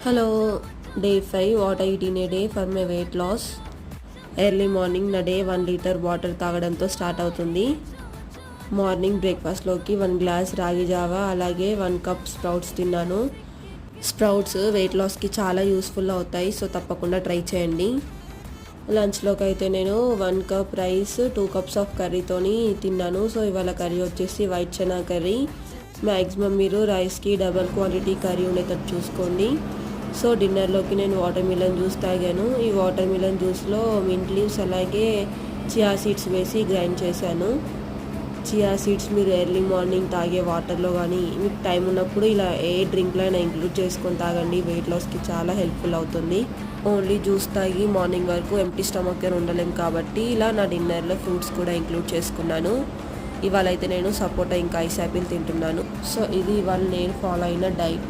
Hello, day 5. What I eat in a day for my weight loss. Early morning na day 1 liter water తాగడంతో start అవుతుంది. Morning బ్రేక్ఫాస్ట్లోకి 1 glass రాగి Java అలాగే 1 cup sprouts తిన్నాను. Sprouts wait లాస్కి చాలా useful అవుతాయి, so తప్పకుండా try చేయండి. లంచ్లోకి అయితే నేను 1 కప్ రైస్ 2 కప్స్ ఆఫ్ కర్రీతోని తిన్నాను. సో ఇవాళ కర్రీ వచ్చేసి వైట్ చనా కర్రీ. మ్యాక్సిమం మీరు రైస్కి డబల్ క్వాంటిటీ కర్రీ ఉండేటట్టు చూసుకోండి. సో డిన్నర్లోకి నేను వాటర్ మిలన్ జ్యూస్ తాగాను. ఈ వాటర్ మిలన్ జ్యూస్లో మింట్ లీవ్స్ అలాగే చియా సీడ్స్ వేసి గ్రైండ్ చేశాను. చియా సీడ్స్ మీరు ఎర్లీ మార్నింగ్ తాగే వాటర్లో కానీ మీకు టైం ఉన్నప్పుడు ఇలా ఏ డ్రింక్లో అయినా ఇంక్లూడ్ చేసుకొని తాగండి. వెయిట్ లాస్కి చాలా హెల్ప్ఫుల్ అవుతుంది. ఓన్లీ జ్యూస్ తాగి మార్నింగ్ వరకు ఎంప్టీ స్టమక్ ఉండలేం కాబట్టి ఇలా నా డిన్నర్లో ఫ్రూట్స్ కూడా ఇంక్లూడ్ చేసుకున్నాను. ఇవాళ అయితే నేను సపోటా ఇంకా ఐస్ యాపిల్ తింటున్నాను. సో ఇది ఇవాళ నేను ఫాలో అయిన డైట్.